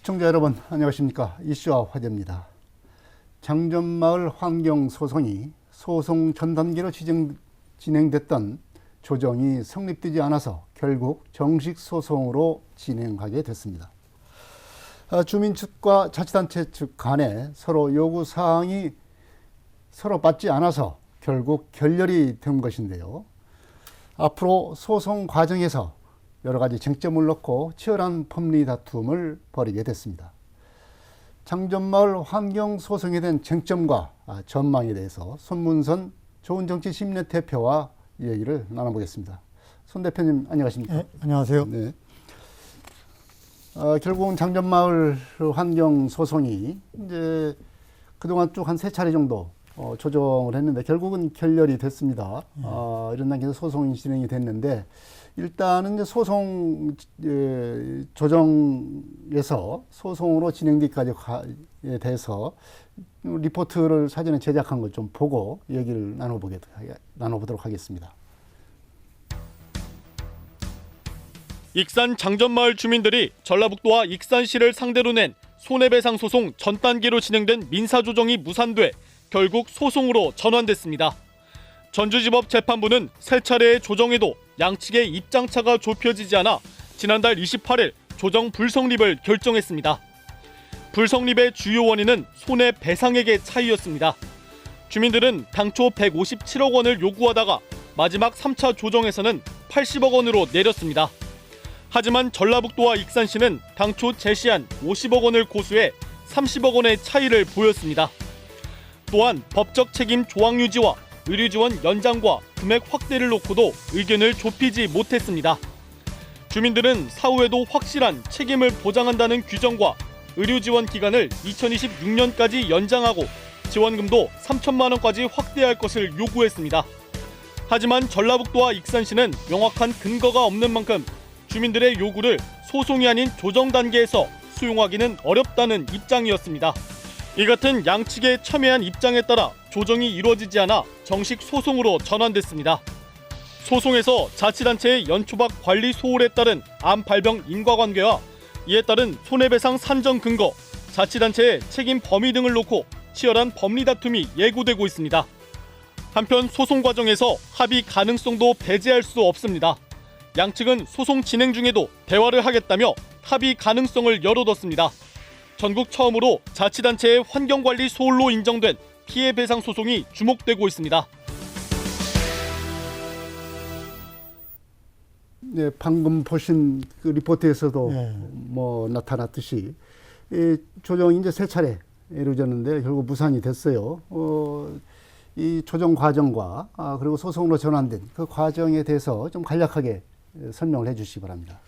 시청자 여러분 안녕하십니까. 이슈와 화제입니다. 장전마을 환경소송이 소송 전 단계로 진행됐던 조정이 성립되지 않아서 결국 정식 소송으로 진행하게 됐습니다. 주민 측과 자치단체 측 간에 서로 요구사항이 서로 맞지 않아서 결국 결렬이 된 것인데요. 앞으로 소송 과정에서 여러 가지 쟁점을 놓고 치열한 법리 다툼을 벌이게 됐습니다. 장전마을 환경소송에 대한 쟁점과 전망에 대해서 손문선 좋은정치심리회 대표와 얘기를 나눠보겠습니다. 손 대표님 안녕하십니까? 네, 안녕하세요. 네. 결국은 장전마을 환경소송이 이제 그동안 쭉 한 3차례 정도 조정을 했는데 결국은 결렬이 됐습니다. 이런 단계에서 소송이 진행이 됐는데 일단은 이제 소송 조정에서 소송으로 진행되기까지에 대해서 리포트를 사전에 제작한 것 좀 보고 얘기를 나눠보도록 하겠습니다. 익산 장전마을 주민들이 전라북도와 익산시를 상대로 낸 손해배상 소송 전 단계로 진행된 민사조정이 무산돼 결국 소송으로 전환됐습니다. 전주지법 재판부는 세 차례의 조정에도 양측의 입장차가 좁혀지지 않아 지난달 28일 조정 불성립을 결정했습니다. 불성립의 주요 원인은 손해배상액의 차이였습니다. 주민들은 당초 157억 원을 요구하다가 마지막 3차 조정에서는 80억 원으로 내렸습니다. 하지만 전라북도와 익산시는 당초 제시한 50억 원을 고수해 30억 원의 차이를 보였습니다. 또한 법적 책임 조항 유지와 의료지원 연장과 금액 확대를 놓고도 의견을 좁히지 못했습니다. 주민들은 사후에도 확실한 책임을 보장한다는 규정과 의료지원 기간을 2026년까지 연장하고 지원금도 3천만 원까지 확대할 것을 요구했습니다. 하지만 전라북도와 익산시는 명확한 근거가 없는 만큼 주민들의 요구를 소송이 아닌 조정 단계에서 수용하기는 어렵다는 입장이었습니다. 이 같은 양측의 첨예한 입장에 따라 조정이 이루어지지 않아 정식 소송으로 전환됐습니다. 소송에서 자치단체의 연초박 관리 소홀에 따른 암 발병 인과관계와 이에 따른 손해배상 산정 근거, 자치단체의 책임 범위 등을 놓고 치열한 법리 다툼이 예고되고 있습니다. 한편 소송 과정에서 합의 가능성도 배제할 수 없습니다. 양측은 소송 진행 중에도 대화를 하겠다며 합의 가능성을 열어뒀습니다. 전국 처음으로 자치단체의 환경관리 소홀로 인정된 피해배상 소송이 주목되고 있습니다. 네, 방금 보신 그 리포트에서도 네. 나타났듯이 조정이 이제 3차례 이루어졌는데 결국 무산이 됐어요. 이 조정 과정과 그리고 소송으로 전환된 그 과정에 대해서 좀 간략하게 설명을 해주시기 바랍니다.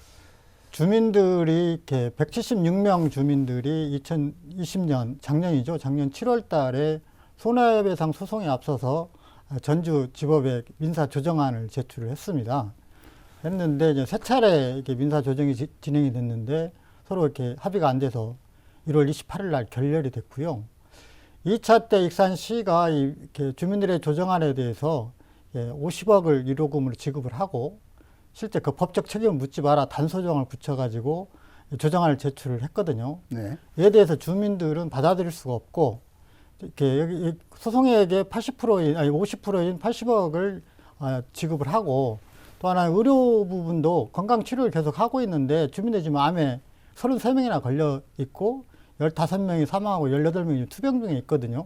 주민들이 이렇게 176명 주민들이 2020년 작년이죠. 작년 7월 달에 손해배상 소송에 앞서서 전주지법에 민사조정안을 제출을 했습니다. 했는데 이제 3차례 이렇게 민사조정이 진행이 됐는데 서로 이렇게 합의가 안 돼서 1월 28일 날 결렬이 됐고요. 2차 때 익산시가 이렇게 주민들의 조정안에 대해서 50억을 위로금으로 지급을 하고 실제 그 법적 책임을 묻지 마라 단소정을 붙여가지고 조정안을 제출을 했거든요. 네. 이에 대해서 주민들은 받아들일 수가 없고 이렇게 여기 소송액의 80%인 아니 50%인 80억을 지급을 하고 또 하나 의료 부분도 건강 치료를 계속 하고 있는데 주민들이 지금 암에 33명이나 걸려 있고 15명이 사망하고 18명이 투병 중에 있거든요.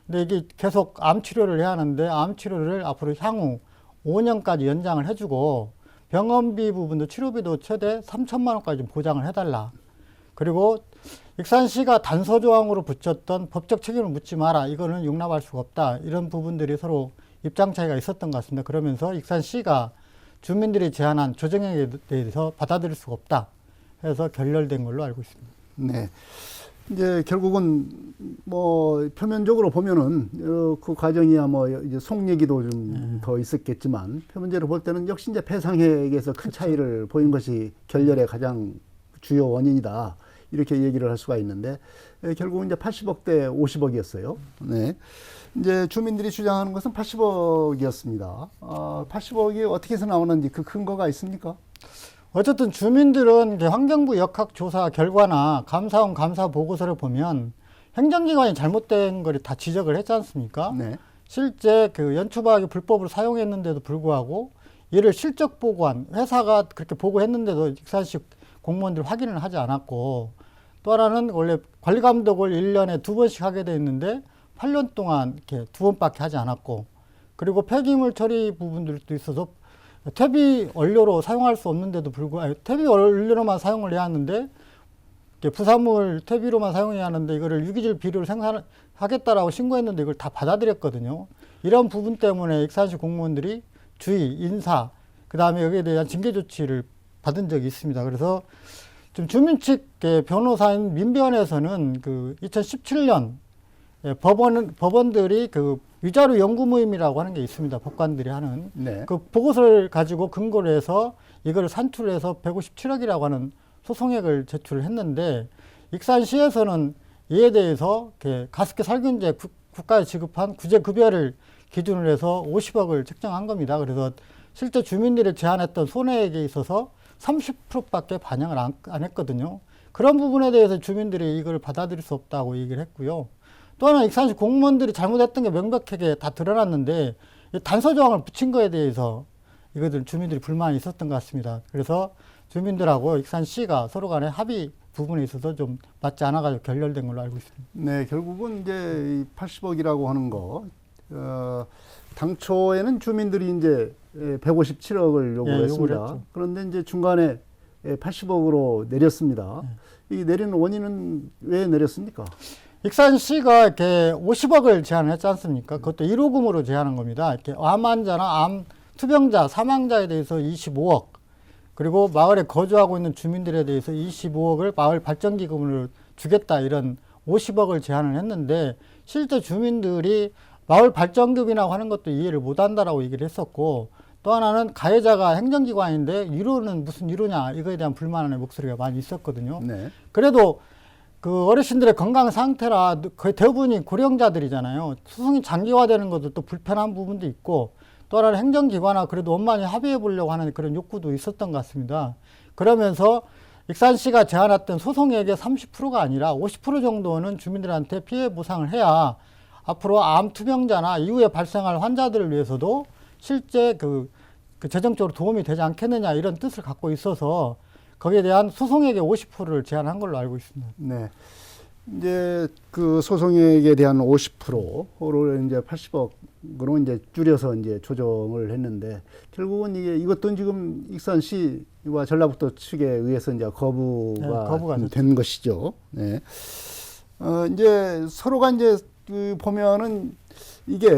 근데 이게 계속 암 치료를 해야 하는데 암 치료를 앞으로 향후 5년까지 연장을 해주고 병원비 부분도 치료비도 최대 3천만 원까지 좀 보장을 해달라. 그리고 익산시가 단서조항으로 붙였던 법적 책임을 묻지 마라. 이거는 용납할 수가 없다. 이런 부분들이 서로 입장 차이가 있었던 것 같습니다. 그러면서 익산시가 주민들이 제안한 조정액에 대해서 받아들일 수가 없다. 해서 결렬된 걸로 알고 있습니다. 네. 이제 결국은 표면적으로 보면은 그 과정이야 이제 속 얘기도 좀 더 있었겠지만 표면적으로 볼 때는 역시 이제 배상액에서 큰 차이를 보인 것이 결렬의 가장 주요 원인이다. 이렇게 얘기를 할 수가 있는데 결국은 이제 80억 대 50억이었어요. 네. 이제 주민들이 주장하는 것은 80억이었습니다. 80억이 어떻게 해서 나오는지 그 근거가 있습니까? 어쨌든 주민들은 이제 환경부 역학조사 결과나 감사원 감사 보고서를 보면 행정기관이 잘못된 걸 다 지적을 했지 않습니까? 네. 실제 그 연초박이 불법으로 사용했는데도 불구하고 이를 실적 보고한 회사가 그렇게 보고했는데도 익산시 공무원들 확인을 하지 않았고, 또 하나는 원래 관리 감독을 1년에 2번씩 하게 돼 있는데 8년 동안 이렇게 2번밖에 하지 않았고, 그리고 폐기물 처리 부분들도 있어서 퇴비 원료로 사용할 수 없는데도 불구하고 퇴비 원료로만 사용을 해야 하는데 부산물 퇴비로만 사용해야 하는데 이거를 유기질 비료를 생산하겠다라고 신고했는데 이걸 다 받아들였거든요. 이런 부분 때문에 익산시 공무원들이 주의, 인사, 그 다음에 여기에 대한 징계 조치를 받은 적이 있습니다. 그래서 좀 주민 측 변호사인 민변에서는 그 2017년 법원들이 그 위자료 연구 모임이라고 하는 게 있습니다. 법관들이 하는. 네. 그 보고서를 가지고 근거로 해서 이걸 산출해서 157억이라고 하는 소송액을 제출을 했는데, 익산시에서는 이에 대해서 가습기 살균제 국가에 지급한 구제급여를 기준으로 해서 50억을 책정한 겁니다. 그래서 실제 주민들이 제안했던 손해액에 있어서 30%밖에 반영을 안 했거든요. 그런 부분에 대해서 주민들이 이걸 받아들일 수 없다고 얘기를 했고요. 또 하나 익산시 공무원들이 잘못했던 게 명백하게 다 드러났는데 단서 조항을 붙인 거에 대해서 이것들 주민들이 불만이 있었던 것 같습니다. 그래서 주민들하고 익산시가 서로 간에 합의 부분에 있어서 좀 맞지 않아가지고 결렬된 걸로 알고 있습니다. 네, 결국은 이제 80억이라고 하는 거, 당초에는 주민들이 이제 157억을 요구했습니다. 요구를 그런데 이제 중간에 80억으로 내렸습니다. 이 내리는 원인은 왜 내렸습니까? 익산시가 이렇게 50억을 제안을 했지 않습니까? 그것도 1호금으로 제안한 겁니다. 이렇게 암 환자나 암 투병자, 사망자에 대해서 25억, 그리고 마을에 거주하고 있는 주민들에 대해서 25억을 마을 발전기금으로 주겠다, 이런 50억을 제안을 했는데, 실제 주민들이 마을 발전기금이라고 하는 것도 이해를 못 한다라고 얘기를 했었고, 또 하나는 가해자가 행정기관인데 위로는 무슨 위로냐, 이거에 대한 불만의 목소리가 많이 있었거든요. 네. 그래도 그 어르신들의 건강 상태라 거의 대부분이 고령자들이잖아요. 소송이 장기화되는 것도 또 불편한 부분도 있고, 또 하나는 행정기관과 그래도 원만히 합의해 보려고 하는 그런 욕구도 있었던 것 같습니다. 그러면서 익산시가 제안했던 소송액의 30%가 아니라 50% 정도는 주민들한테 피해 보상을 해야 앞으로 암 투병자나 이후에 발생할 환자들을 위해서도 실제 그 재정적으로 도움이 되지 않겠느냐, 이런 뜻을 갖고 있어서 거기에 대한 소송액의 50%를 제안한 걸로 알고 있습니다. 네. 이제 그 소송액에 대한 50%를 이제 80억으로 이제 줄여서 이제 조정을 했는데, 결국은 이것도 지금 익산시와 전라북도 측에 의해서 이제 거부가 된 것이죠. 네. 이제 서로가 이제 보면은 이게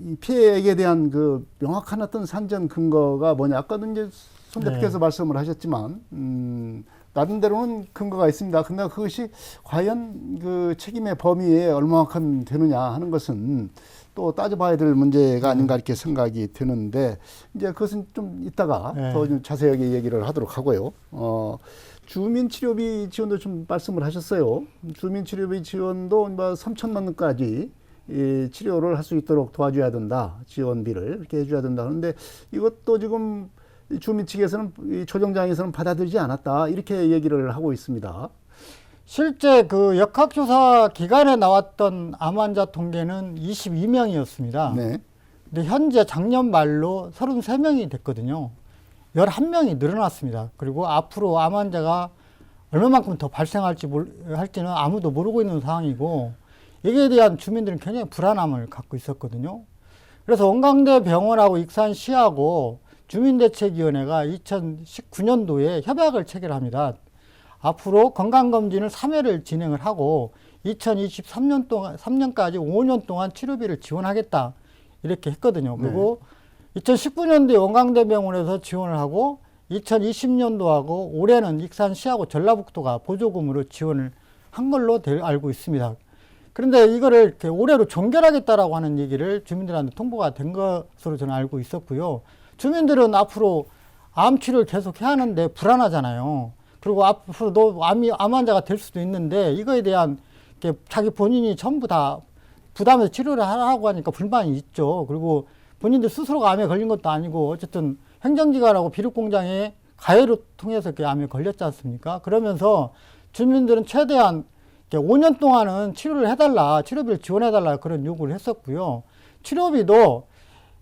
이 피해액에 대한 그 명확한 어떤 산정 근거가 뭐냐, 아까도 이제 손 대표께서 말씀을 하셨지만, 나름대로는 근거가 있습니다. 근데 그것이 과연 그 책임의 범위에 얼마만큼 되느냐 하는 것은 또 따져봐야 될 문제가 아닌가 이렇게 생각이 드는데, 이제 그것은 좀 이따가 더 좀 자세하게 얘기를 하도록 하고요. 주민치료비 지원도 좀 말씀을 하셨어요. 주민치료비 지원도 3천만 원까지 치료를 할 수 있도록 도와줘야 된다. 지원비를 이렇게 해줘야 된다. 그런데 이것도 지금 주민 측에서는, 이 조정장에서는 받아들이지 않았다, 이렇게 얘기를 하고 있습니다. 실제 그 역학조사 기간에 나왔던 암 환자 통계는 22명이었습니다. 네. 근데 현재 작년 말로 33명이 됐거든요. 11명이 늘어났습니다. 그리고 앞으로 암 환자가 얼마만큼 더 할지는 아무도 모르고 있는 상황이고, 여기에 대한 주민들은 굉장히 불안함을 갖고 있었거든요. 그래서 원광대 병원하고 익산시하고 주민대책위원회가 2019년도에 협약을 체결합니다. 앞으로 건강검진을 3회를 진행을 하고 3년까지 5년 동안 치료비를 지원하겠다, 이렇게 했거든요. 그리고 2019년도에 원광대병원에서 지원을 하고 2020년도하고 올해는 익산시하고 전라북도가 보조금으로 지원을 한 걸로 알고 있습니다. 그런데 이거를 이렇게 올해로 종결하겠다라고 하는 얘기를 주민들한테 통보가 된 것으로 저는 알고 있었고요. 주민들은 앞으로 암 치료를 계속 해야 하는데 불안하잖아요. 그리고 앞으로도 암 환자가 될 수도 있는데, 이거에 대한 자기 본인이 전부 다 부담해서 치료를 하라고 하니까 불만이 있죠. 그리고 본인들 스스로가 암에 걸린 것도 아니고, 어쨌든 행정기관하고 비료공장에 가해로 통해서 이렇게 암에 걸렸지 않습니까? 그러면서 주민들은 최대한 5년 동안은 치료를 해달라, 치료비를 지원해달라 그런 요구를 했었고요. 치료비도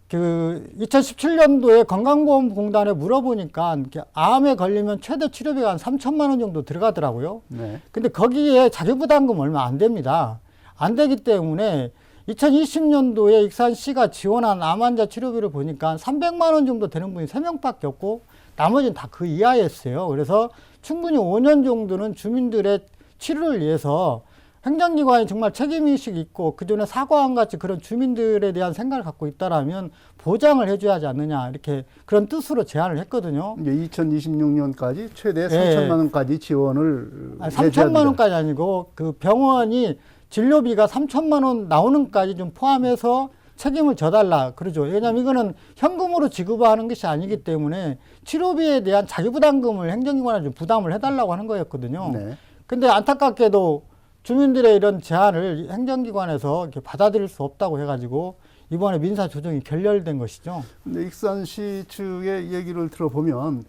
그 2017년도에 건강보험공단에 물어보니까 이렇게 암에 걸리면 최대 치료비가 한 3천만 원 정도 들어가더라고요. 네. 근데 거기에 자기부담금 얼마 안 됩니다. 안 되기 때문에 2020년도에 익산시가 지원한 암 환자 치료비를 보니까 300만 원 정도 되는 분이 3명밖에 없고 나머지는 다 그 이하였어요. 그래서 충분히 5년 정도는 주민들의 치료를 위해서 행정기관이 정말 책임의식이 있고 그전에 사과한 같이 그런 주민들에 대한 생각을 갖고 있다라면 보장을 해줘야 하지 않느냐 이렇게 그런 뜻으로 제안을 했거든요. 이제 2026년까지 최대 예. 3천만 원까지 지원을 아니, 해줘야 3천만 원까지 아니고 그 병원이 진료비가 3천만 원 나오는까지 좀 포함해서 책임을 져달라 그러죠. 왜냐하면 이거는 현금으로 지급하는 것이 아니기 때문에 치료비에 대한 자기부담금을 행정기관에 좀 부담을 해달라고 하는 거였거든요. 네. 근데 안타깝게도 주민들의 이런 제안을 행정기관에서 이렇게 받아들일 수 없다고 해가지고 이번에 민사조정이 결렬된 것이죠. 근데 익산시 측의 얘기를 들어보면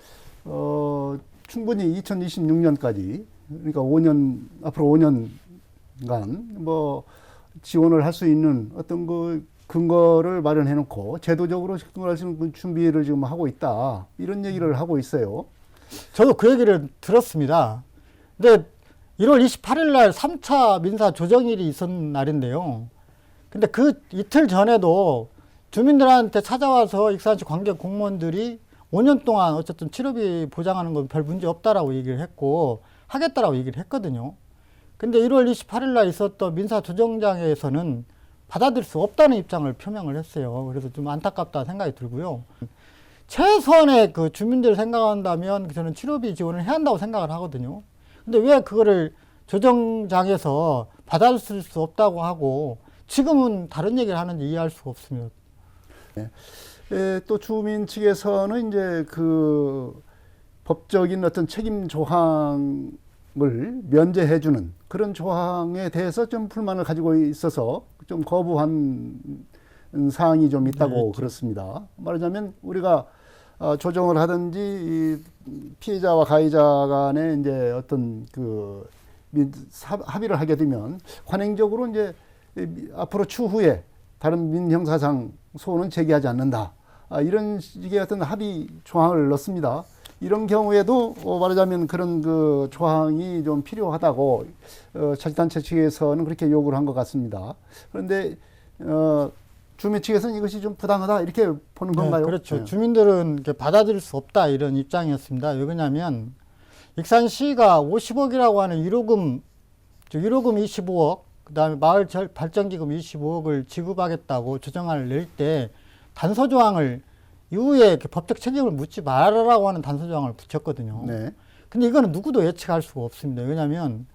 충분히 2026년까지 그러니까 5년 앞으로 5년간 뭐 지원을 할 수 있는 어떤 그 근거를 마련해 놓고 제도적으로 접근할 수 있는 준비를 지금 하고 있다 이런 얘기를 하고 있어요. 저도 그 얘기를 들었습니다. 근데 1월 28일 날 3차 민사 조정일이 있었는 날인데요. 근데 그 이틀 전에도 주민들한테 찾아와서 익산시 관계 공무원들이 5년 동안 어쨌든 치료비 보장하는 건 별 문제 없다라고 얘기를 했고 하겠다라고 얘기를 했거든요. 근데 1월 28일 날 있었던 민사 조정장에서는 받아들일 수 없다는 입장을 표명을 했어요. 그래서 좀 안타깝다 생각이 들고요. 최소한의 그 주민들을 생각한다면 저는 치료비 지원을 해야 한다고 생각을 하거든요. 근데 왜 그거를 조정장에서 받아들일 수 없다고 하고 지금은 다른 얘기를 하는지 이해할 수가 없습니다. 또 주민 측에서는 이제 그 법적인 어떤 책임 조항을 면제해주는 그런 조항에 대해서 좀 불만을 가지고 있어서 좀 거부한 사항이 좀 있다고 그렇습니다. 말하자면 우리가 조정을 하든지 이 피해자와 가해자 간에 이제 어떤 그 합의를 하게 되면 관행적으로 이제 앞으로 추후에 다른 민형사상 소원은 제기하지 않는다. 이런 식의 어떤 합의 조항을 넣습니다. 이런 경우에도 말하자면 그런 그 조항이 좀 필요하다고 자치단체 측에서는 그렇게 요구를 한 것 같습니다. 그런데 주민 측에서는 이것이 좀 부당하다 이렇게 보는 건가요? 네, 그렇죠. 네. 주민들은 이렇게 받아들일 수 없다 이런 입장이었습니다. 왜 그러냐면 익산시가 50억이라고 하는 1호금 25억, 그다음에 마을 발전기금 25억을 지급하겠다고 조정안을 낼 때 단서조항을 이후에 이렇게 법적 책임을 묻지 말아라고 하는 단서조항을 붙였거든요. 네. 근데 이거는 누구도 예측할 수가 없습니다. 왜냐하면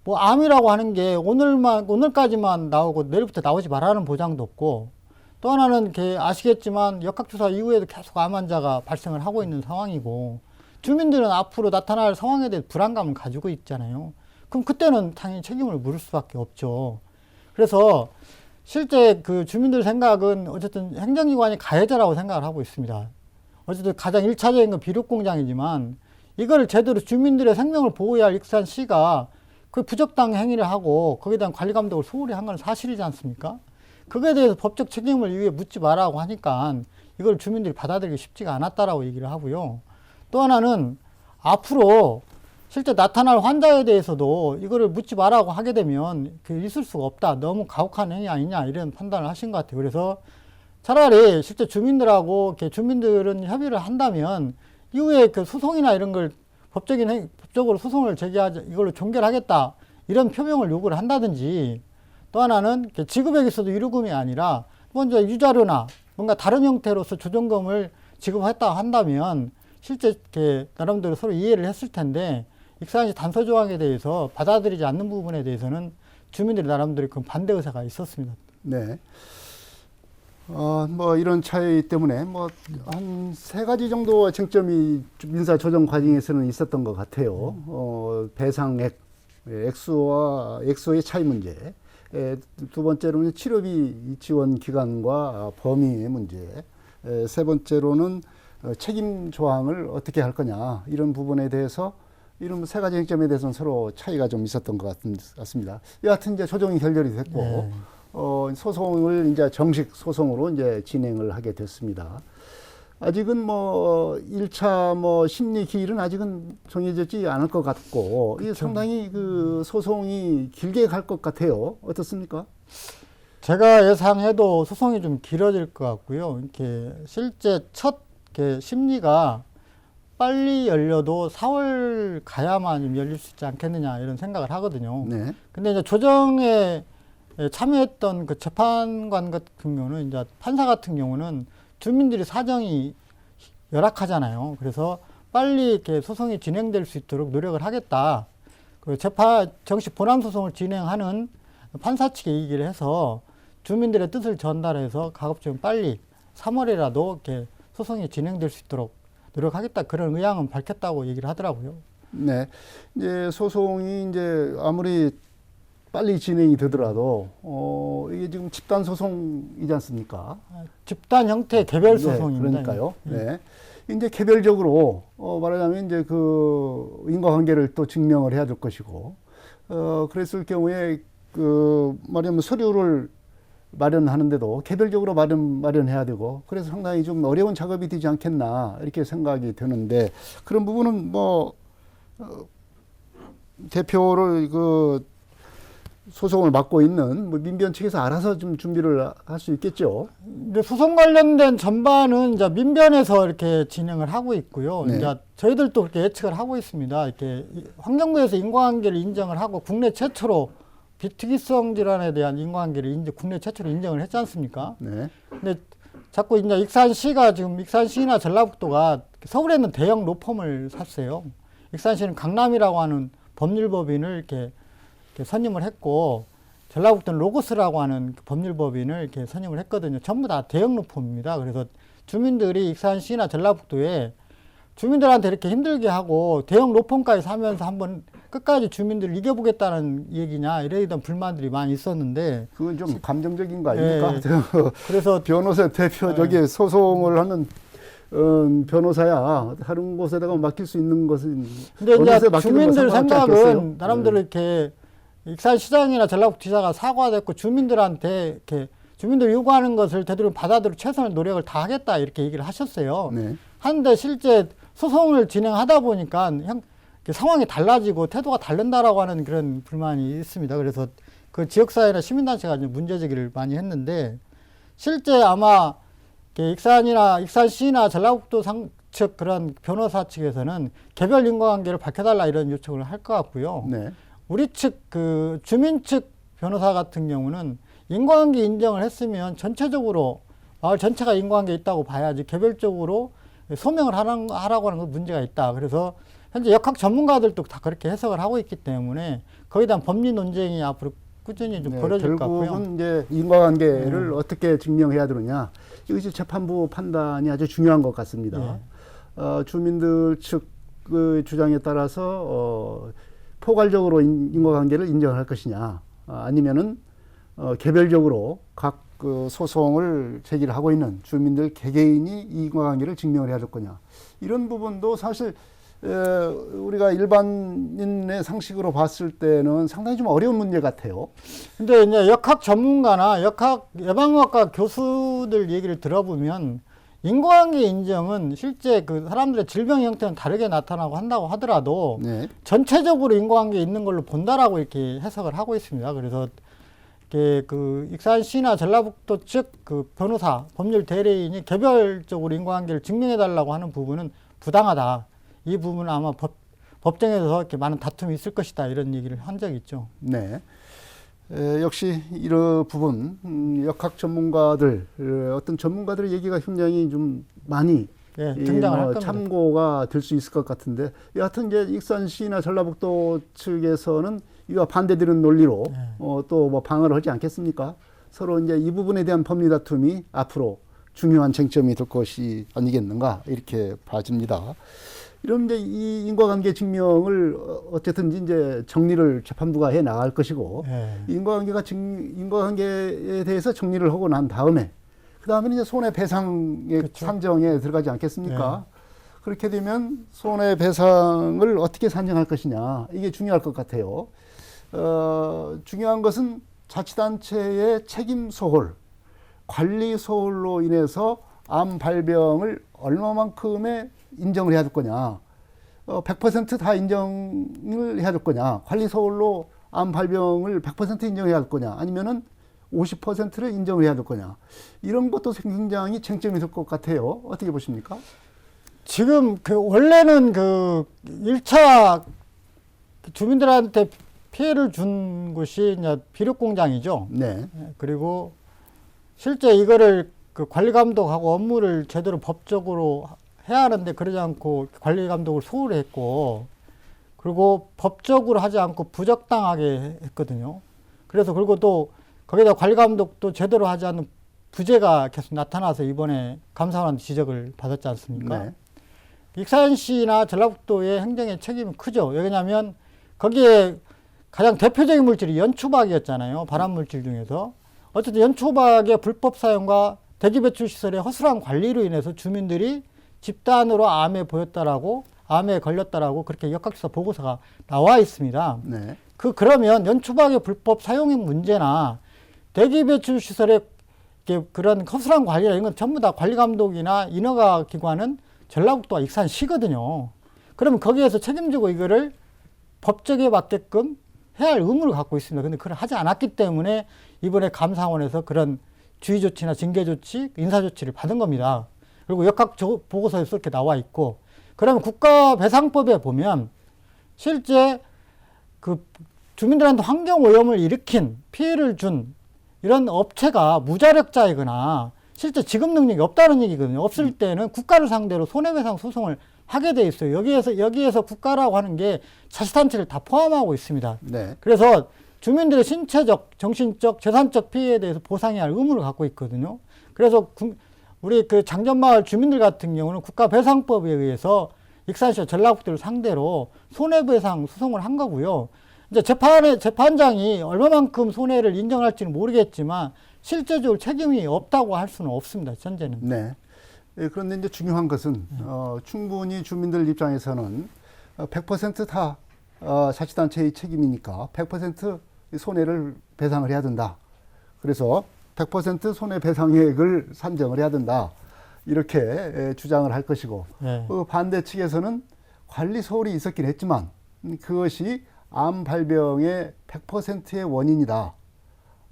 뭐 암이라고 하는 게 오늘까지만 나오고 내일부터 나오지 말라는 보장도 없고 또 하나는 이렇게 아시겠지만 역학조사 이후에도 계속 암 환자가 발생을 하고 있는 상황이고 주민들은 앞으로 나타날 상황에 대해 불안감을 가지고 있잖아요. 그럼 그때는 당연히 책임을 물을 수밖에 없죠. 그래서 실제 그 주민들 생각은 어쨌든 행정기관이 가해자라고 생각을 하고 있습니다. 어쨌든 가장 1차적인 건 비료공장이지만 이걸 제대로 주민들의 생명을 보호해야 할 익산시가 그 부적당 행위를 하고 거기에 대한 관리 감독을 소홀히 한 건 사실이지 않습니까? 그거에 대해서 법적 책임을 이후에 묻지 말라고 하니까 이걸 주민들이 받아들이기 쉽지가 않았다라고 얘기를 하고요. 또 하나는 앞으로 실제 나타날 환자에 대해서도 이거를 묻지 말라고 하게 되면 있을 수가 없다. 너무 가혹한 행위 아니냐 이런 판단을 하신 것 같아요. 그래서 차라리 실제 주민들하고 이렇게 주민들은 협의를 한다면 이후에 그 소송이나 이런 걸 법적으로 소송을 제기하자 이걸로 종결하겠다 이런 표명을 요구를 한다든지 또 하나는 지급액에서도 유류금이 아니라 먼저 유자료나 뭔가 다른 형태로서 조정금을 지급했다 한다면 실제 이렇게 나름대로 서로 이해를 했을 텐데 익산시 단서 조항에 대해서 받아들이지 않는 부분에 대해서는 주민들이 나름대로 그 반대 의사가 있었습니다. 네. 뭐 이런 차이 때문에 뭐 한 세 가지 정도 쟁점이 민사 조정 과정에서는 있었던 것 같아요. 배상액, 액수의 차이 문제. 두 번째로는 치료비 지원 기간과 범위의 문제. 세 번째로는 책임 조항을 어떻게 할 거냐 이런 부분에 대해서 이런 세 가지 쟁점에 대해서는 서로 차이가 좀 있었던 것 같습니다. 여하튼 이제 조정이 결렬이 됐고 네. 소송을 이제 정식 소송으로 이제 진행을 하게 됐습니다. 아직은 뭐 1차 뭐 심리 기일은 아직은 정해지지 않을 것 같고 이게 상당히 그 소송이 길게 갈 것 같아요. 어떻습니까? 제가 예상해도 소송이 좀 길어질 것 같고요. 이렇게 실제 첫 이렇게 심리가 빨리 열려도 4월 가야만 좀 열릴 수 있지 않겠느냐 이런 생각을 하거든요. 네. 근데 이제 조정에 참여했던 그 재판관 같은 경우는 이제 판사 같은 경우는 주민들이 사정이 열악하잖아요. 그래서 빨리 이렇게 소송이 진행될 수 있도록 노력을 하겠다. 그 정식 본안 소송을 진행하는 판사 측에 얘기를 해서 주민들의 뜻을 전달해서 가급적 빨리 3월이라도 이렇게 소송이 진행될 수 있도록 노력하겠다. 그런 의향은 밝혔다고 얘기를 하더라고요. 네. 이제 소송이 이제 아무리 빨리 진행이 되더라도 이게 지금 집단 소송이지 않습니까? 집단 형태의 개별 네, 소송입니다. 그러니까요. 네. 이제 개별적으로 말하자면 이제 그 인과관계를 또 증명을 해야 될 것이고 그랬을 경우에 그 말하자면 서류를 마련하는데도 개별적으로 마련해야 되고 그래서 상당히 좀 어려운 작업이 되지 않겠나 이렇게 생각이 드는데 그런 부분은 뭐 대표를 그 소송을 맡고 있는 뭐 민변 측에서 알아서 좀 준비를 할 수 있겠죠. 근데 소송 관련된 전반은 이제 민변에서 이렇게 진행을 하고 있고요. 네. 이제 저희들도 그렇게 예측을 하고 있습니다. 이렇게 환경부에서 인과관계를 인정을 하고 국내 최초로 비특이성 질환에 대한 인과관계를 국내 최초로 인정을 했지 않습니까? 네. 근데 자꾸 이제 익산시가 지금 익산시나 전라북도가 서울에 있는 대형 로펌을 샀어요. 익산시는 강남이라고 하는 법률법인을 이렇게 선임을 했고 전라북도는 로고스라고 하는 법률법인을 이렇게 선임을 했거든요. 전부 다 대형 로펌입니다. 그래서 주민들이 익산시나 전라북도에 주민들한테 이렇게 힘들게 하고 대형 로펌까지 사면서 한번 끝까지 주민들을 이겨보겠다는 얘기냐 이러던 불만들이 많이 있었는데 그건 좀 감정적인 거 아닙니까? 네. 그래서 변호사 대표 저기 소송을 하는 변호사야 다른 곳에다가 맡길 수 있는 것은 근데 어느 곳에 이제 맡기는 주민들 건 상관없지 않겠어요? 생각은 나름대로 이렇게 익산시장이나 전라북도지사가 사과됐고 주민들한테 이렇게 주민들 요구하는 것을 되도록 받아들여 최선의 노력을 다 하겠다 이렇게 얘기를 하셨어요. 네. 하는데 실제 소송을 진행하다 보니까 상황이 달라지고 태도가 다른다라고 하는 그런 불만이 있습니다. 그래서 그 지역사회나 시민단체가 이제 문제제기를 많이 했는데 실제 아마 익산시나 전라북도 측 그런 변호사 측에서는 개별 인과관계를 밝혀달라 이런 요청을 할 것 같고요. 네. 우리 측 그 주민 측 변호사 같은 경우는 인과관계 인정을 했으면 전체적으로 마을 전체가 인과관계 있다고 봐야지 개별적으로 소명을 하라고 하는 건 문제가 있다. 그래서 현재 역학 전문가들도 다 그렇게 해석을 하고 있기 때문에 거기에 대한 법리 논쟁이 앞으로 꾸준히 좀 벌어질 것 같고요. 결국은 이제 인과관계를 어떻게 증명해야 되느냐 이것이 재판부 판단이 아주 중요한 것 같습니다. 주민들 측의 주장에 따라서 포괄적으로 인과관계를 인정할 것이냐 아니면은 개별적으로 각 그 소송을 제기를 하고 있는 주민들 개개인이 인과관계를 증명을 해야 될 거냐 이런 부분도 사실 우리가 일반인의 상식으로 봤을 때는 상당히 좀 어려운 문제 같아요. 근데 이제 역학 전문가나 예방의학과 교수들 얘기를 들어보면 인과관계 인정은 실제 그 사람들의 질병 형태는 다르게 나타나고 한다고 하더라도 네. 전체적으로 인과관계 있는 걸로 본다라고 이렇게 해석을 하고 있습니다. 그래서 그 익산시나 전라북도 측 그 변호사 법률 대리인이 개별적으로 인과관계를 증명해달라고 하는 부분은 부당하다. 이 부분은 아마 법정에서 이렇게 많은 다툼이 있을 것이다. 이런 얘기를 한 적이 있죠. 네. 역시 이런 부분 역학 전문가들 어떤 전문가들의 얘기가 굉장히 좀 많이 등장을 할 겁니다. 참고가 될 수 있을 것 같은데 여하튼 이제 익산시나 전라북도 측에서는 이와 반대되는 논리로 또 뭐 방어를 하지 않겠습니까? 서로 이제 이 부분에 대한 법리 다툼이 앞으로 중요한 쟁점이 될 것이 아니겠는가 이렇게 봐집니다. 이런 이제 이 인과관계 증명을 어쨌든 이제 정리를 재판부가 해 나갈 것이고 인과관계에 대해서 정리를 하고 난 다음에 그다음에 이제 손해배상의 그렇죠. 산정에 들어가지 않겠습니까? 네. 그렇게 되면 손해배상을 어떻게 산정할 것이냐 이게 중요할 것 같아요. 중요한 것은 자치단체의 책임 소홀, 관리 소홀로 인해서 암 발병을 얼마만큼의 인정을 해야 될 거냐, 100%다 인정을 해야 될 거냐, 관리 소홀로 암 발병을 100% 인정해야 될 거냐, 아니면은 50%를 인정을 해야 될 거냐, 이런 것도 굉장히 쟁점이 될 것 같아요. 어떻게 보십니까? 지금 원래는 1차 주민들한테 피해를 준 곳이 이제 비료공장이죠. 네. 그리고 실제 이거를 관리 감독하고 업무를 제대로 법적으로 해야 하는데 그러지 않고 관리 감독을 소홀히 했고, 그리고 법적으로 하지 않고 부적당하게 했거든요. 그래서 그리고 또 거기다 관리 감독도 제대로 하지 않는 부재가 계속 나타나서 이번에 감사원한테 지적을 받았지 않습니까? 네. 익산시나 전라북도의 행정의 책임이 크죠. 왜냐하면 거기에 가장 대표적인 물질이 연초박이었잖아요. 발암물질 중에서. 어쨌든 연초박의 불법 사용과 대기배출시설의 허술한 관리로 인해서 주민들이 집단으로 암에 걸렸다라고 그렇게 역학조사 보고서가 나와 있습니다. 네. 그러면 연초박의 불법 사용의 문제나 대기배출시설의 그런 허술한 관리나 이런 건 전부 다 관리감독이나 인허가 기관은 전라북도와 익산시거든요. 그러면 거기에서 책임지고 이거를 법적에 맞게끔 해야 할 의무를 갖고 있습니다. 근데 그걸 하지 않았기 때문에 이번에 감사원에서 그런 주의 조치나 징계 조치, 인사 조치를 받은 겁니다. 그리고 역학 보고서에서 이렇게 나와 있고, 그러면 국가배상법에 보면 실제 주민들한테 환경 오염을 일으킨 피해를 준 이런 업체가 무자력자이거나 실제 지급 능력이 없다는 얘기거든요. 없을 때는 국가를 상대로 손해배상 소송을 하게 돼 있어요. 여기에서 국가라고 하는 게 자치단체를 다 포함하고 있습니다. 네. 그래서 주민들의 신체적, 정신적, 재산적 피해에 대해서 보상해야 할 의무를 갖고 있거든요. 그래서 우리 장전마을 주민들 같은 경우는 국가배상법에 의해서 익산시와 전라북도를 상대로 손해배상 소송을 한 거고요. 이제 재판장이 얼마만큼 손해를 인정할지는 모르겠지만 실제적으로 책임이 없다고 할 수는 없습니다. 현재는. 네. 그런데 이제 중요한 것은 충분히 주민들 입장에서는 100%다 자치단체의 책임이니까 100% 손해를 배상을 해야 된다. 그래서 100% 손해배상액을 산정을 해야 된다. 이렇게 주장을 할 것이고, 네. 반대 측에서는 관리 소홀이 있었긴 했지만 그것이 암 발병의 100%의 원인이다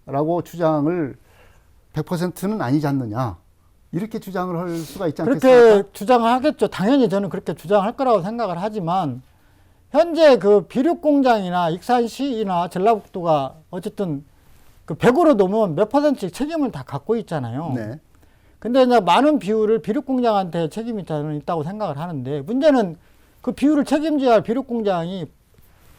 라고 주장을 100%는 아니지 않느냐, 이렇게 주장을 할 수가 있지 않겠습니까? 그렇게 주장을 하겠죠. 당연히 저는 그렇게 주장할 거라고 생각을 하지만 현재 비료공장이나 익산시나 전라북도가 어쨌든 100으로 넘으면 몇 %씩 책임을 다 갖고 있잖아요. 네. 근데 이제 많은 비율을 비료공장한테 책임이 저는 있다고 생각을 하는데, 문제는 그 비율을 책임져야 할 비료공장이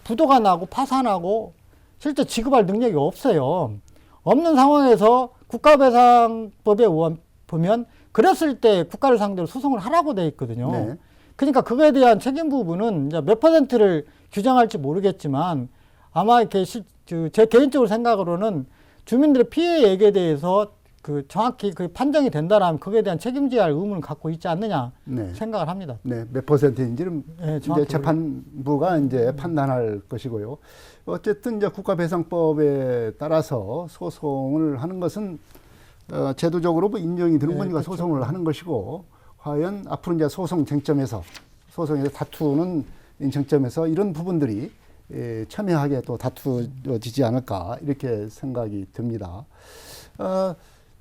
부도가 나고 파산하고 실제 지급할 능력이 없어요. 없는 상황에서 국가배상법에 보면 그랬을 때 국가를 상대로 소송을 하라고 돼 있거든요. 네. 그러니까 그거에 대한 책임 부분은 이제 몇 %를 규정할지 모르겠지만 아마 이렇게 제 개인적으로 생각으로는 주민들의 피해액에 대해서 정확히 판정이 된다라면 거기에 대한 책임져야 할 의무는 갖고 있지 않느냐 네. 생각을 합니다. 네, 몇 %인지는 네, 이제 재판부가 이제 판단할 것이고요. 어쨌든 이제 국가배상법에 따라서 소송을 하는 것은 제도적으로 인정이 되는 거니까 그렇죠. 소송을 하는 것이고, 과연 앞으로 이제 소송에서 다투는 쟁점에서 이런 부분들이 첨예하게 또 다투지지 않을까, 이렇게 생각이 듭니다.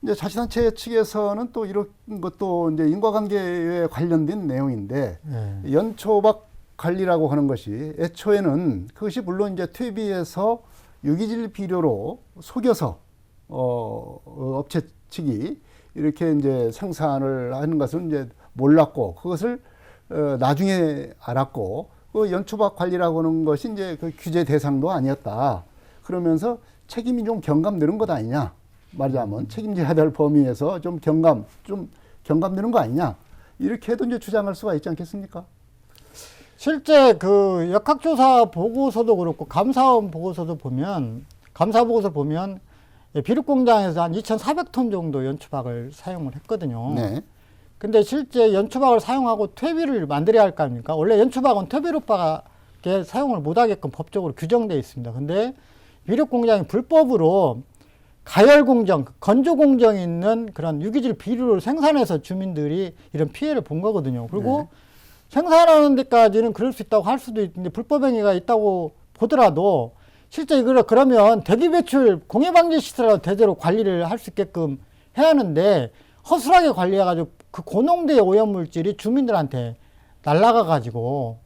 이제 자치단체 측에서는 또 이런 것도 이제 인과관계에 관련된 내용인데, 네. 연초박 관리라고 하는 것이 애초에는 그것이 물론 이제 퇴비에서 유기질 비료로 속여서 업체 측이 이렇게 이제 생산을 하는 것은 이제 몰랐고, 그것을 나중에 알았고, 연초박 관리라고 하는 것이 이제 규제 대상도 아니었다. 그러면서 책임이 좀 경감되는 것 아니냐. 말하자면 책임져야 될 범위에서 좀 경감되는 거 아니냐. 이렇게 해도 이제 주장할 수가 있지 않겠습니까? 실제 역학조사 보고서도 그렇고 감사 보고서 보면 비료 공장에서 한 2,400톤 정도 연초박을 사용을 했거든요. 네. 근데 실제 연초박을 사용하고 퇴비를 만들어야 할 거 아닙니까? 원래 연초박은 퇴비로밖에 사용을 못하게끔 법적으로 규정되어 있습니다. 근데 비료 공장이 불법으로 가열 공정, 건조 공정이 있는 그런 유기질 비료를 생산해서 주민들이 이런 피해를 본 거거든요. 그리고 생산하는 데까지는 그럴 수 있다고 할 수도 있는데 불법 행위가 있다고 보더라도 실제 그러면 대기 배출 공해 방지 시설을 제대로 관리를 할 수 있게끔 해야 하는데 허술하게 관리해가지고 그 고농도의 오염물질이 주민들한테 날아가가지고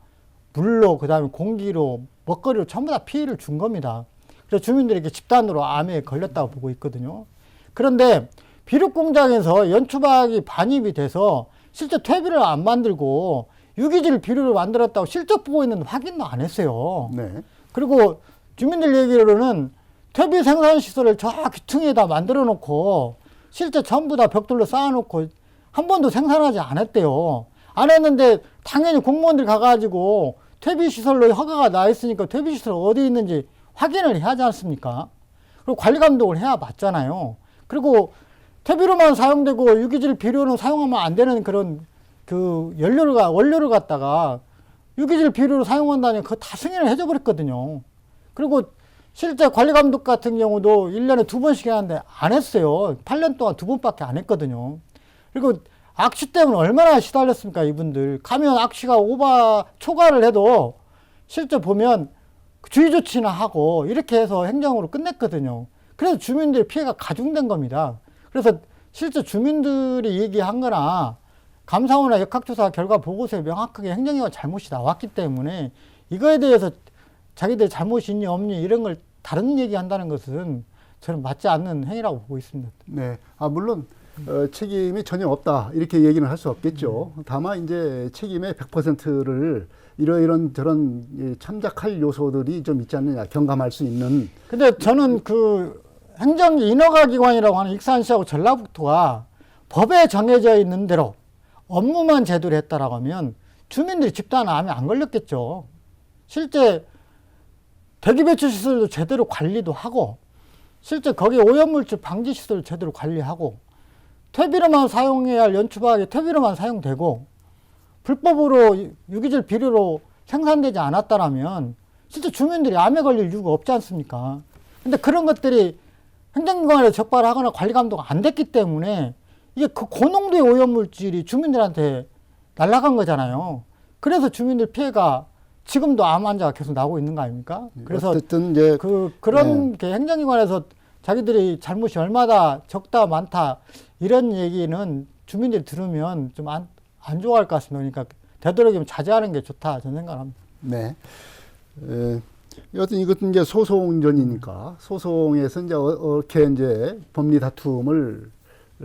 물로 그다음에 공기로 먹거리로 전부 다 피해를 준 겁니다. 그래서 주민들에게 집단으로 암에 걸렸다고 보고 있거든요. 그런데 비료 공장에서 연초박이 반입이 돼서 실제 퇴비를 안 만들고 유기질 비료를 만들었다고 실적 보고 있는데 확인도 안 했어요. 네. 그리고 주민들 얘기로는 퇴비 생산 시설을 저 귀퉁이에다 만들어 놓고 실제 전부 다 벽돌로 쌓아 놓고 한 번도 생산하지 않았대요. 안 했는데 당연히 공무원들 가가지고 퇴비 시설로 허가가 나 있으니까 퇴비 시설 어디 있는지 확인을 해야 하지 않습니까? 그리고 관리 감독을 해야 맞잖아요. 그리고 퇴비로만 사용되고 유기질 비료는 사용하면 안 되는 그런 그 원료를 갖다가 유기질 비료로 사용한다니 그거 다 승인을 해줘 버렸거든요. 그리고 실제 관리 감독 같은 경우도 1년에 2번씩 하는데 안 했어요. 8년 동안 2번밖에 안 했거든요. 그리고 악취 때문에 얼마나 시달렸습니까, 이분들. 가면 악취가 초과를 해도 실제 보면 주의 조치나 하고 이렇게 해서 행정으로 끝냈거든요. 그래서 주민들의 피해가 가중된 겁니다. 그래서 실제 주민들이 얘기한 거나 감사원이나 역학조사 결과 보고서에 명확하게 행정기관 잘못이 나왔기 때문에 이거에 대해서 자기들 잘못이 있니 없니 이런 걸 다른 얘기한다는 것은 저는 맞지 않는 행위라고 보고 있습니다. 네. 물론 책임이 전혀 없다 이렇게 얘기는 할 수 없겠죠. 다만 이제 책임의 100%를 이런 저런 참작할 요소들이 좀 있지 않느냐 경감할 수 있는. 근데 저는 그 행정 인허가 기관이라고 하는 익산시하고 전라북도가 법에 정해져 있는 대로 업무만 제대로 했다라고 하면 주민들이 집단 암에 안 걸렸겠죠. 실제 대기 배출 시설도 제대로 관리도 하고 실제 거기 오염물질 방지 시설을 제대로 관리하고 퇴비로만 사용해야 할 연초박이 퇴비로만 사용되고 불법으로 유기질 비료로 생산되지 않았다라면 실제 주민들이 암에 걸릴 이유가 없지 않습니까? 근데 그런 것들이 행정기관에서 적발하거나 관리 감독이 안 됐기 때문에 이게 그 고농도의 오염물질이 주민들한테 날아간 거잖아요. 그래서 주민들 피해가 지금도 암 환자가 계속 나오고 있는 거 아닙니까? 그래서 어쨌든 이제 그런 게 행정기관에서 자기들이 잘못이 얼마나 적다 많다 이런 얘기는 주민들이 들으면 좀 안 좋아할 것 같습니다. 그러니까 되도록이면 자제하는 게 좋다 저는 생각합니다. 네. 여튼 이것은 이제 소송전이니까 소송에서 이제 어떻게 이제 법리 다툼을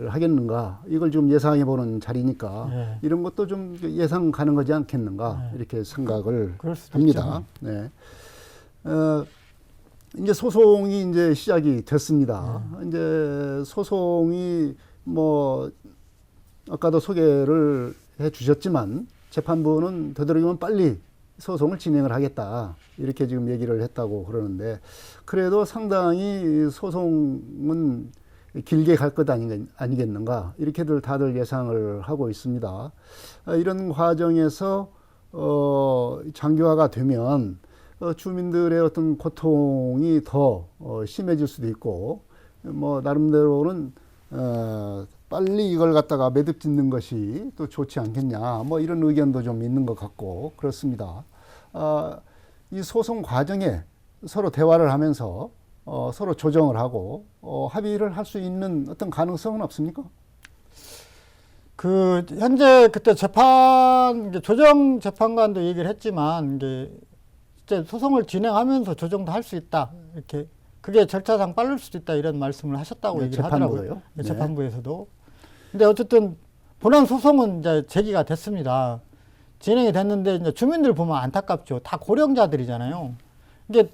하겠는가 이걸 좀 예상해 보는 자리니까 이런 것도 좀 예상 가능하지 않겠는가 이렇게 생각을 합니다. 네. 이제 소송이 이제 시작이 됐습니다. 이제 소송이 뭐 아까도 소개를 해 주셨지만 재판부는 되도록이면 빨리 소송을 진행을 하겠다 이렇게 지금 얘기를 했다고 그러는데 그래도 상당히 소송은 길게 갈 것 아니겠는가 이렇게들 다들 예상을 하고 있습니다. 이런 과정에서 장기화가 되면 주민들의 어떤 고통이 더 심해질 수도 있고 뭐 나름대로는 빨리 이걸 갖다가 매듭 짓는 것이 또 좋지 않겠냐 뭐 이런 의견도 좀 있는 것 같고 그렇습니다. 이 소송 과정에 서로 대화를 하면서 서로 조정을 하고 합의를 할 수 있는 어떤 가능성은 없습니까? 현재 그때 조정 재판관도 얘기를 했지만 이게 진짜 소송을 진행하면서 조정도 할 수 있다 이렇게 그게 절차상 빠를 수도 있다 이런 말씀을 하셨다고 얘기를 하더라고요. 네. 재판부에서도. 근데 어쨌든 본안 소송은 이제 제기가 됐습니다. 진행이 됐는데 이제 주민들 보면 안타깝죠. 다 고령자들이잖아요. 이게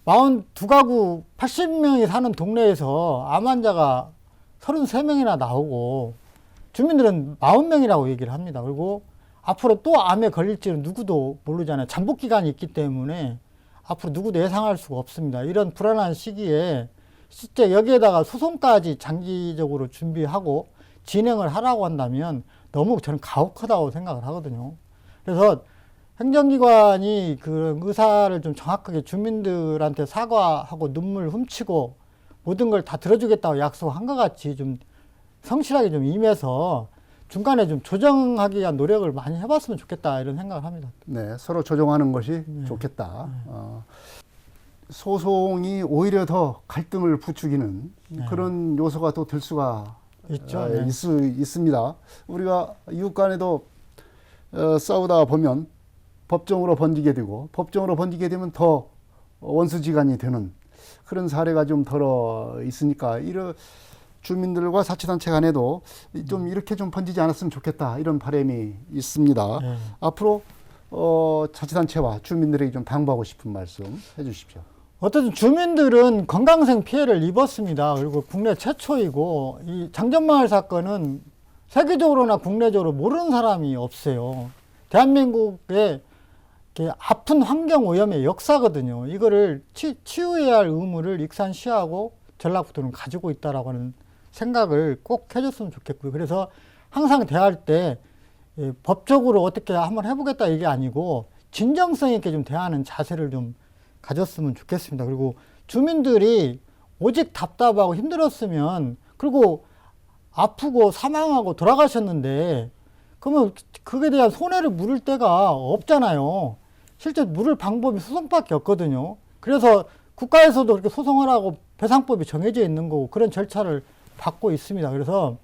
42가구 80명이 사는 동네에서 암 환자가 33명이나 나오고 주민들은 40명이라고 얘기를 합니다. 그리고 앞으로 또 암에 걸릴지는 누구도 모르잖아요. 잠복 기간이 있기 때문에 앞으로 누구도 예상할 수가 없습니다. 이런 불안한 시기에 실제 여기에다가 소송까지 장기적으로 준비하고 진행을 하라고 한다면 너무 저는 가혹하다고 생각을 하거든요. 그래서 행정기관이 그 의사를 좀 정확하게 주민들한테 사과하고 눈물 훔치고 모든 걸 다 들어주겠다고 약속한 것 같이 좀 성실하게 좀 임해서 중간에 좀 조정하기 위한 노력을 많이 해봤으면 좋겠다 이런 생각을 합니다. 네, 서로 조정하는 것이 좋겠다. 소송이 오히려 더 갈등을 부추기는 그런 요소가 또 될 수가 있죠. 네. 있습니다. 우리가 이웃 간에도 싸우다 보면 법정으로 번지게 되고 법정으로 번지게 되면 더 원수지간이 되는 그런 사례가 좀 덜어 있으니까 이런 주민들과 사치단체 간에도 좀 이렇게 좀 번지지 않았으면 좋겠다 이런 바람이 있습니다. 네. 앞으로 자치단체와 주민들에게 좀 당부하고 싶은 말씀 해주십시오. 어쨌든 주민들은 건강생 피해를 입었습니다. 그리고 국내 최초이고 이 장전마을 사건은 세계적으로나 국내적으로 모르는 사람이 없어요. 대한민국의 이렇게 아픈 환경 오염의 역사거든요. 이거를 치유해야 할 의무를 익산시하고 전라북도는 가지고 있다라고 하는 생각을 꼭 해줬으면 좋겠고요. 그래서 항상 대할 때 법적으로 어떻게 한번 해보겠다 이게 아니고 진정성 있게 좀 대하는 자세를 좀 가졌으면 좋겠습니다. 그리고 주민들이 오직 답답하고 힘들었으면 그리고 아프고 사망하고 돌아가셨는데 그러면 그에 대한 손해를 물을 데가 없잖아요. 실제 물을 방법이 소송밖에 없거든요. 그래서 국가에서도 그렇게 소송하라고 배상법이 정해져 있는 거고 그런 절차를 받고 있습니다. 그래서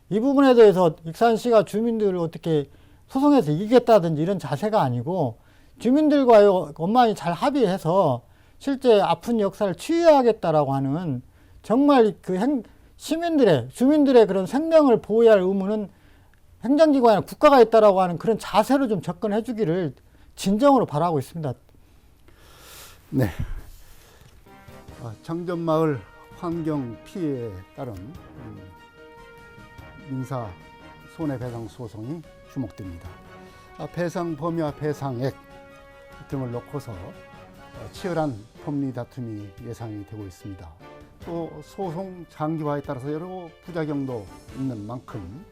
이 부분에 대해서 익산시가 주민들을 어떻게 소송해서 이기겠다든지 이런 자세가 아니고 주민들과의 원만히 잘 합의해서 실제 아픈 역사를 치유하겠다라고 하는 정말 그 주민들의 그런 생명을 보호해야 할 의무는 행정기관이나 국가가 있다라고 하는 그런 자세로 좀 접근해 주기를 진정으로 바라고 있습니다. 네. 장전마을 환경 피해에 따른 민사 손해배상 소송이 주목됩니다. 배상 범위와 배상액 등을 놓고서 치열한 법리 다툼이 예상이 되고 있습니다. 또 소송 장기화에 따라서 여러 부작용도 있는 만큼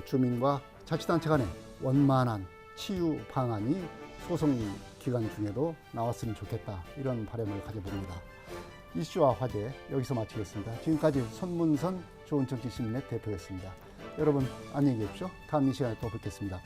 주민과 자치단체 간의 원만한 치유 방안이 소송 기간 중에도 나왔으면 좋겠다 이런 바람을 가져봅니다. 이슈와 화제 여기서 마치겠습니다. 지금까지 손문선 좋은정치신문의 대표였습니다. 여러분 안녕히 계십시오. 다음 이 시간에 또 뵙겠습니다.